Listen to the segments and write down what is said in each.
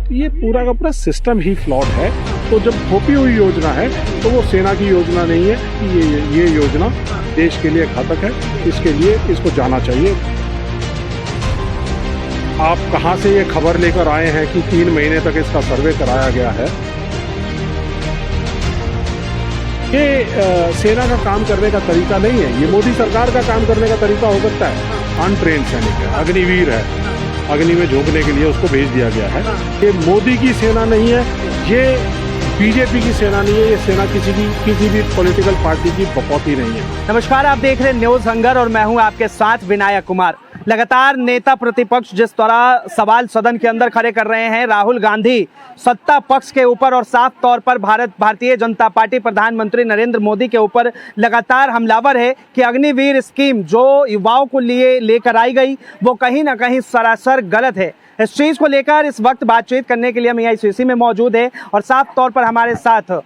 तो ये पूरा का पूरा सिस्टम ही फ्लॉड है। तो जब थोपी हुई योजना है तो वो सेना की योजना नहीं है, ये योजना देश के लिए घातक है। इसके लिए इसको जाना चाहिए। आप कहां से ये खबर लेकर आए हैं कि 3 महीने तक इसका सर्वे कराया गया है? ये सेना का काम करने का तरीका नहीं है। ये मोदी सरकार का काम करने का तरीका हो सकता है। अनट्रेन्ड सैनिक है, अग्निवीर है, अग्नि में झोंकने के लिए उसको भेज दिया गया है। ये मोदी की सेना नहीं है, ये बीजेपी की सेना नहीं है, ये सेना किसी भी पॉलिटिकल पार्टी की बकौती नहीं है। नमस्कार, आप देख रहे हैं न्यूज हंगर और मैं हूं आपके साथ विनायक कुमार। लगातार नेता प्रतिपक्ष जिस तरह सवाल सदन के अंदर खड़े कर रहे हैं, राहुल गांधी सत्ता पक्ष के ऊपर और साफ तौर पर भारतीय जनता पार्टी प्रधानमंत्री नरेंद्र मोदी के ऊपर लगातार हमलावर है कि अग्निवीर स्कीम जो युवाओं को लेकर आई गई वो कहीं ना कहीं सरासर गलत है। इस चीज को लेकर इस वक्त बातचीत करने के लिए हम AICC में मौजूद है और साफ तौर पर हमारे साथ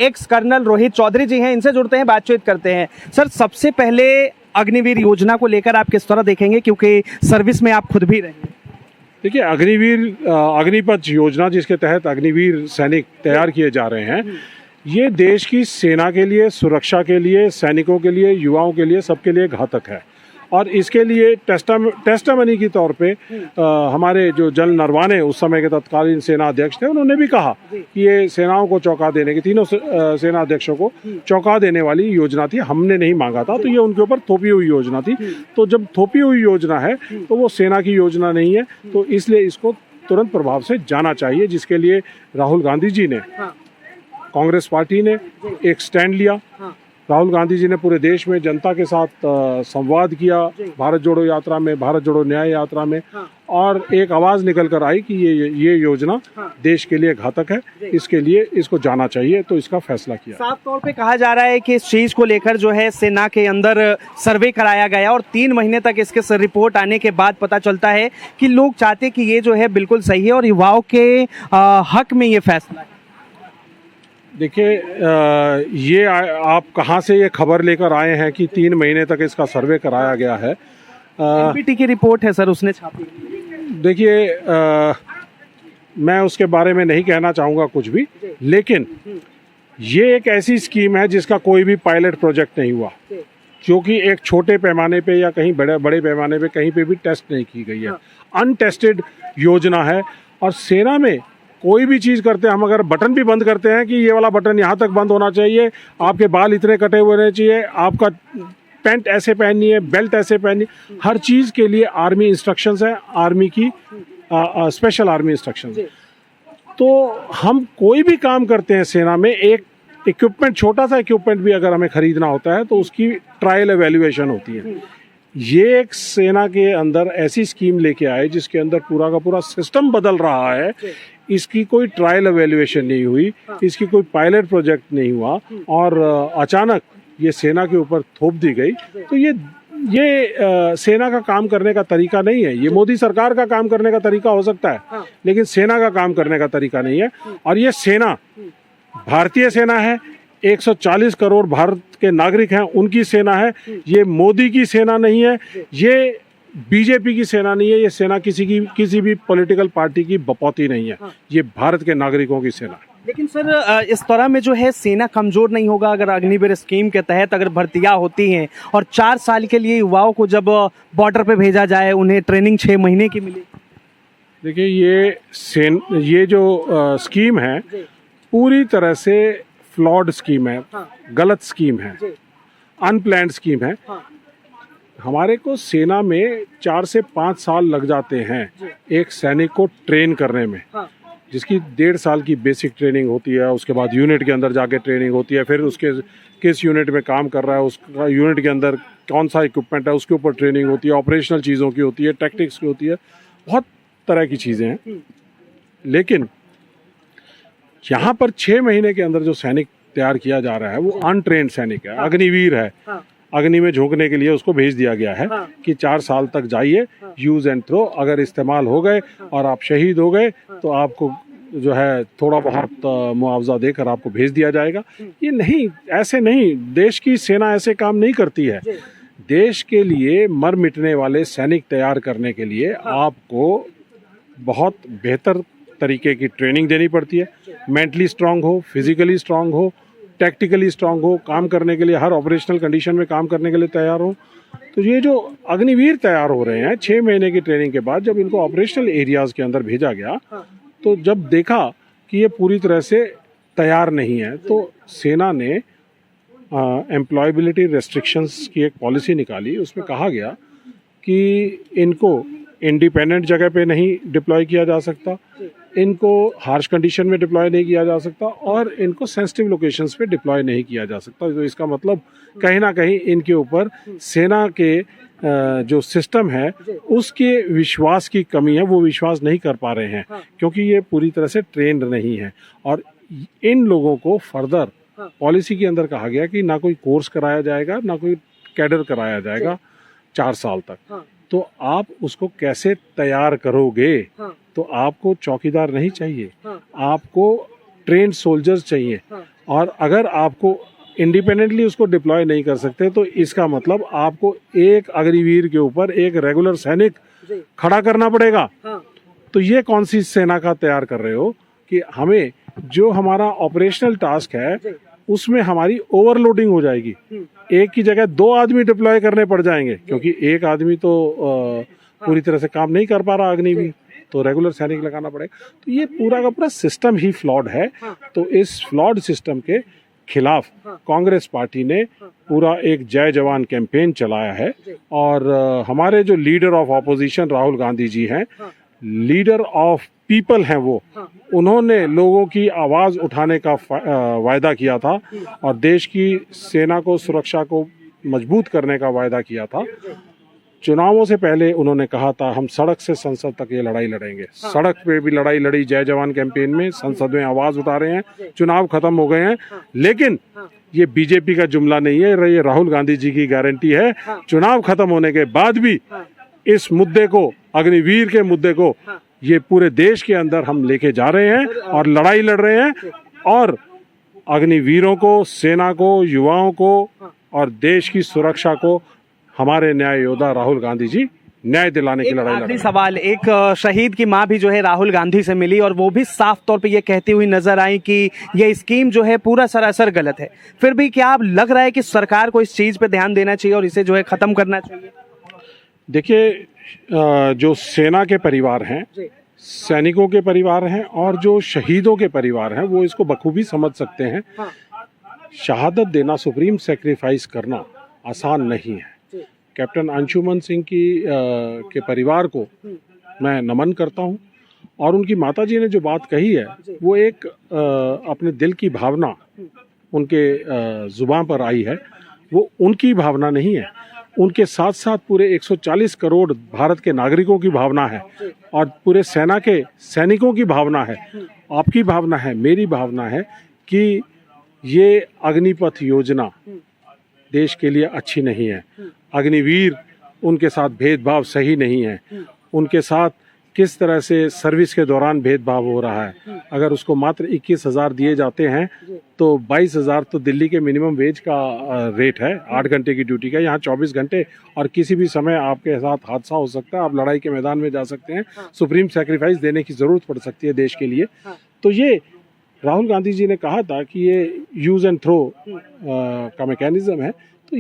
एक्स कर्नल रोहित चौधरी जी हैं। इनसे जुड़ते हैं, बातचीत करते हैं। सर, सबसे पहले अग्निवीर योजना को लेकर आप किस तरह देखेंगे, क्योंकि सर्विस में आप खुद भी रहे हैं? देखिए, अग्निपथ योजना जिसके तहत अग्निवीर सैनिक तैयार किए जा रहे हैं, ये देश की सेना के लिए, सुरक्षा के लिए, सैनिकों के लिए, युवाओं के लिए, सबके लिए घातक है। और इसके लिए टेस्टामनी के तौर पे हमारे जो जनरल नरवाने उस समय के तत्कालीन सेना अध्यक्ष थे, उन्होंने भी कहा कि ये सेनाओं को चौंका देने की, तीनों सेना अध्यक्षों को चौंका देने वाली योजना थी। हमने नहीं मांगा था, तो ये उनके ऊपर थोपी हुई योजना थी। तो जब थोपी हुई योजना है तो वो सेना की योजना नहीं है, तो इसलिए इसको तुरंत प्रभाव से जाना चाहिए, जिसके लिए राहुल गांधी जी ने, कांग्रेस पार्टी ने एक स्टैंड लिया। राहुल गांधी जी ने पूरे देश में जनता के साथ संवाद किया, भारत जोड़ो यात्रा में, भारत जोड़ो न्याय यात्रा में, और एक आवाज निकल कर आई कि ये योजना देश के लिए घातक है, इसके लिए इसको जाना चाहिए। तो इसका फैसला किया। साफ तौर पे कहा जा रहा है कि इस चीज को लेकर जो है सेना के अंदर सर्वे कराया गया और 3 महीने तक इसके रिपोर्ट आने के बाद पता चलता है कि लोग चाहते कि ये जो है बिल्कुल सही है और युवाओं के हक में ये फैसला है। देखिए, ये आप कहां से ये खबर लेकर आए हैं कि 3 महीने तक इसका सर्वे कराया गया है? NPT की रिपोर्ट है सर, उसने छापी। देखिए, मैं उसके बारे में नहीं कहना चाहूँगा कुछ भी, लेकिन ये एक ऐसी स्कीम है जिसका कोई भी पायलट प्रोजेक्ट नहीं हुआ, क्योंकि एक छोटे पैमाने पे या कहीं बड़े पैमाने पे कहीं पे भी टेस्ट नहीं की गई है। अनटेस्टेड योजना है। और सेना में कोई भी चीज़ करते हैं, हम अगर बटन भी बंद करते हैं कि ये वाला बटन यहाँ तक बंद होना चाहिए, आपके बाल इतने कटे हुए होने चाहिए, आपका पैंट ऐसे पहननी है, बेल्ट ऐसे पहननी, हर चीज़ के लिए आर्मी इंस्ट्रक्शंस है, आर्मी की स्पेशल आर्मी इंस्ट्रक्शंस। तो हम कोई भी काम करते हैं सेना में, एक इक्विपमेंट, छोटा सा इक्विपमेंट भी अगर हमें खरीदना होता है तो उसकी ट्रायल एवेल्युएशन होती है। ये एक सेना के अंदर ऐसी स्कीम लेके आए जिसके अंदर पूरा का पूरा सिस्टम बदल रहा है। इसकी कोई ट्रायल एवेल्युएशन नहीं हुई, इसकी कोई पायलट प्रोजेक्ट नहीं हुआ, और अचानक ये सेना के ऊपर थोप दी गई। तो ये सेना का काम करने का तरीका नहीं है। ये मोदी सरकार का काम करने का तरीका हो सकता है, लेकिन सेना का काम करने का तरीका नहीं है। और ये सेना भारतीय सेना है, 140 करोड़ भारत के नागरिक हैं, उनकी सेना है। ये मोदी की सेना नहीं है, ये बीजेपी की सेना नहीं है, ये सेना किसी भी पॉलिटिकल पार्टी की बकौती नहीं है। ये भारत के नागरिकों की सेना है। लेकिन सर, इस तरह में जो है सेना कमजोर नहीं होगा अगर अग्निवीर स्कीम के तहत अगर भर्तियां होती हैं और 4 साल के लिए युवाओं को जब बॉर्डर पे भेजा जाए, उन्हें ट्रेनिंग 6 महीने की मिले? देखिए, ये जो स्कीम है पूरी तरह से फ्लॉड स्कीम है, गलत स्कीम है, अनप्लान्ड स्कीम है। हमारे को सेना में 4 से 5 साल लग जाते हैं एक सैनिक को ट्रेन करने में, जिसकी 1.5 साल की बेसिक ट्रेनिंग होती है। उसके बाद यूनिट के अंदर जाके ट्रेनिंग होती है, फिर उसके किस यूनिट में काम कर रहा है, उसका यूनिट के अंदर कौन सा इक्विपमेंट है, उसके ऊपर ट्रेनिंग होती है, ऑपरेशनल चीज़ों की होती है, टैक्टिक्स की होती है, बहुत तरह की चीज़ें हैं। लेकिन यहाँ पर 6 महीने के अंदर जो सैनिक तैयार किया जा रहा है वो अनट्रेन्ड सैनिक है, अग्निवीर है। अग्नि में झोंकने के लिए उसको भेज दिया गया है कि 4 साल तक जाइए, यूज एंड थ्रो, अगर इस्तेमाल हो गए और आप शहीद हो गए तो आपको जो है थोड़ा बहुत मुआवजा देकर आपको भेज दिया जाएगा। ये नहीं, ऐसे नहीं, देश की सेना ऐसे काम नहीं करती है। देश के लिए मर मिटने वाले सैनिक तैयार करने के लिए आपको बहुत बेहतर तरीके की ट्रेनिंग देनी पड़ती है। मेंटली स्ट्रांग हो, फिजिकली स्ट्रांग हो, टैक्टिकली स्ट्रांग हो, काम करने के लिए हर ऑपरेशनल कंडीशन में काम करने के लिए तैयार हो। तो ये जो अग्निवीर तैयार हो रहे हैं 6 महीने की ट्रेनिंग के बाद, जब इनको ऑपरेशनल एरियाज के अंदर भेजा गया तो जब देखा कि ये पूरी तरह से तैयार नहीं है, तो सेना ने एम्प्लॉयबिलिटी रेस्ट्रिक्शंस की एक पॉलिसी निकाली। उसमें कहा गया कि इनको इंडिपेंडेंट जगह पे नहीं डिप्लॉय किया जा सकता, इनको हार्श कंडीशन में डिप्लॉय नहीं किया जा सकता, और इनको सेंसिटिव लोकेशंस पे डिप्लॉय नहीं किया जा सकता। तो इसका मतलब कहीं ना कहीं इनके ऊपर सेना के जो सिस्टम है उसके विश्वास की कमी है, वो विश्वास नहीं कर पा रहे हैं क्योंकि ये पूरी तरह से ट्रेंड नहीं है। और इन लोगों को फर्दर पॉलिसी के अंदर कहा गया कि ना कोई कोर्स कराया जाएगा, ना कोई कैडर कराया जाएगा 4 साल तक। तो आप उसको कैसे तैयार करोगे? तो आपको चौकीदार नहीं चाहिए, आपको ट्रेन्ड सोल्जर्स चाहिए। और अगर आपको इंडिपेंडेंटली उसको डिप्लॉय नहीं कर सकते तो इसका मतलब आपको एक अग्निवीर के ऊपर एक रेगुलर सैनिक खड़ा करना पड़ेगा। तो ये कौन सी सेना का तैयार कर रहे हो कि हमें जो हमारा ऑपरेशनल टास्क है उसमें हमारी ओवरलोडिंग हो जाएगी, एक की जगह 2 आदमी डिप्लॉय करने पड़ जाएंगे क्योंकि एक आदमी तो पूरी तरह से काम नहीं कर पा रहा अग्निवीर, तो रेगुलर सैनिक लगाना पड़ेगा। तो ये पूरा का पूरा सिस्टम ही फ्लॉड है। तो इस फ्लॉड सिस्टम के खिलाफ कांग्रेस पार्टी ने पूरा एक जय जवान कैंपेन चलाया है। और हमारे जो leader of opposition Rahul Gandhi ji हैं, लीडर ऑफ पीपल हैं वो, उन्होंने लोगों की आवाज उठाने का वायदा किया था और देश की सेना को, सुरक्षा को मजबूत करने का वायदा किया था। चुनावों से पहले उन्होंने कहा था हम सड़क से संसद तक ये लड़ाई लड़ेंगे। सड़क पे भी लड़ाई लड़ी जय जवान कैंपेन में, संसद में आवाज उठा रहे हैं। चुनाव खत्म हो गए हैं, लेकिन ये बीजेपी का जुमला नहीं है, ये राहुल गांधी जी की गारंटी है। चुनाव खत्म होने के बाद भी इस मुद्दे को, अग्निवीर के मुद्दे को, ये पूरे देश के अंदर हम लेके जा रहे हैं और लड़ाई लड़ रहे हैं। और अग्निवीरों को, सेना को, युवाओं को और देश की सुरक्षा को हमारे न्याय योद्धा राहुल गांधी जी न्याय दिलाने की लड़ाई लड़ रहे हैं। सवाल, एक शहीद की मां भी जो है राहुल गांधी से मिली और वो भी साफ तौर पे ये कहती हुई नजर आई कि ये स्कीम जो है पूरा सरासर गलत है। फिर भी क्या आप लग रहा है कि सरकार को इस चीज पे ध्यान देना चाहिए और इसे जो है खत्म करना चाहिए? देखिए, जो सेना के परिवार हैं, सैनिकों के परिवार हैं और जो शहीदों के परिवार हैं, वो इसको बखूबी समझ सकते हैं। शहादत देना, सुप्रीम सेक्रीफाइस करना आसान नहीं है। कैप्टन अंशुमन सिंह के परिवार को मैं नमन करता हूं। और उनकी माताजी ने जो बात कही है वो एक अपने दिल की भावना उनके जुबान पर आई है, वो उनकी भावना नहीं है, उनके साथ साथ पूरे 140 करोड़ भारत के नागरिकों की भावना है और पूरे सेना के सैनिकों की भावना है। आपकी भावना है, मेरी भावना है कि ये अग्निपथ योजना देश के लिए अच्छी नहीं है। अग्निवीर, उनके साथ भेदभाव सही नहीं है। उनके साथ किस तरह से सर्विस के दौरान भेदभाव हो रहा है। अगर उसको मात्र 21,000 दिए जाते हैं तो 22,000 तो दिल्ली के मिनिमम वेज का रेट है 8 घंटे की ड्यूटी का। यहाँ 24 घंटे और किसी भी समय आपके साथ हादसा हो सकता है, आप लड़ाई के मैदान में जा सकते हैं। सुप्रीम सैक्रिफाइस देने की जरूरत पड़ सकती है देश के लिए। तो ये राहुल गांधी जी ने कहा था कि ये यूज एंड थ्रो का मैकेनिज्म है। तो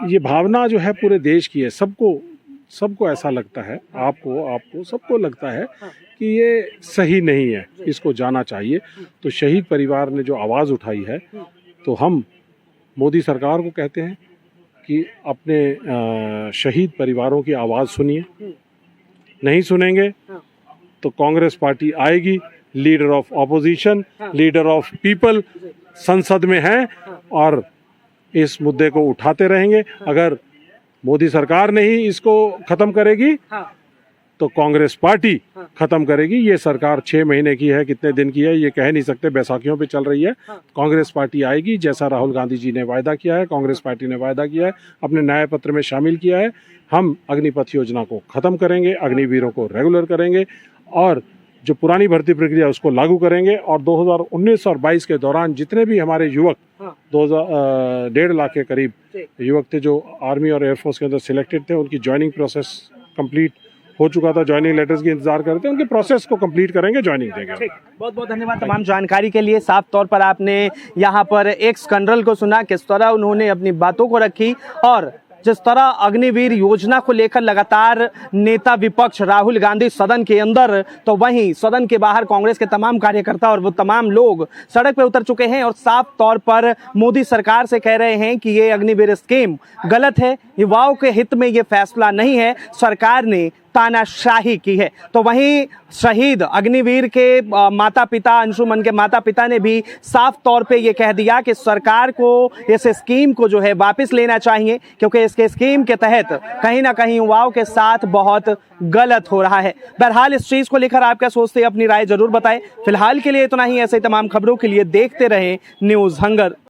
ये भावना जो है पूरे देश की है। सबको ऐसा लगता है, आपको सबको लगता है कि ये सही नहीं है, इसको जाना चाहिए। तो शहीद परिवार ने जो आवाज़ उठाई है, तो हम मोदी सरकार को कहते हैं कि अपने शहीद परिवारों की आवाज़ सुनिए। नहीं सुनेंगे तो कांग्रेस पार्टी आएगी, leader of opposition, leader of people संसद में है और इस मुद्दे को उठाते रहेंगे। अगर मोदी सरकार नहीं इसको खत्म करेगी तो कांग्रेस पार्टी खत्म करेगी। ये सरकार 6 महीने की है, कितने दिन की है ये कह नहीं सकते, बैसाखियों पे चल रही है। कांग्रेस पार्टी आएगी, जैसा राहुल गांधी जी ने वायदा किया है, कांग्रेस पार्टी ने वायदा किया है, अपने न्याय पत्र में शामिल किया है। हम अग्निपथ योजना को खत्म करेंगे, अग्निवीरों को रेगुलर करेंगे और जो पुरानी भर्ती प्रक्रिया उसको लागू करेंगे। और 2019 और 22 के दौरान जितने भी हमारे युवक 1.5 लाख के करीब युवक थे जो आर्मी और एयरफोर्स के अंदर सिलेक्टेड थे, उनकी ज्वाइनिंग प्रोसेस कंप्लीट हो चुका था, ज्वाइनिंग लेटर्स की इंतजार करते हैं, उनके प्रोसेस को कंप्लीट करेंगे, ज्वाइनिंग देंगे। बहुत बहुत धन्यवाद तमाम जानकारी के लिए। साफ तौर पर आपने यहाँ पर एक्स कर्नल को सुना, किस तरह उन्होंने अपनी बातों को रखी और जिस तरह अग्निवीर योजना को लेकर लगातार नेता विपक्ष राहुल गांधी सदन के अंदर तो वहीं सदन के बाहर कांग्रेस के तमाम कार्यकर्ता और वो तमाम लोग सड़क पे उतर चुके हैं और साफ तौर पर मोदी सरकार से कह रहे हैं कि ये अग्निवीर स्कीम गलत है, युवाओं के हित में ये फैसला नहीं है, सरकार ने तानाशाही की है। तो वहीं शहीद अग्निवीर के माता पिता, अंशुमन के माता पिता ने भी साफ तौर पे ये कह दिया कि सरकार को इस स्कीम को जो है वापस लेना चाहिए, क्योंकि इसके स्कीम के तहत कहीं ना कहीं युवाओं के साथ बहुत गलत हो रहा है। बहरहाल इस चीज को लेकर आप क्या सोचते हैं, अपनी राय जरूर बताएं। फिलहाल के लिए इतना ही। ऐसे तमाम खबरों के लिए देखते रहें न्यूज़ हंगर।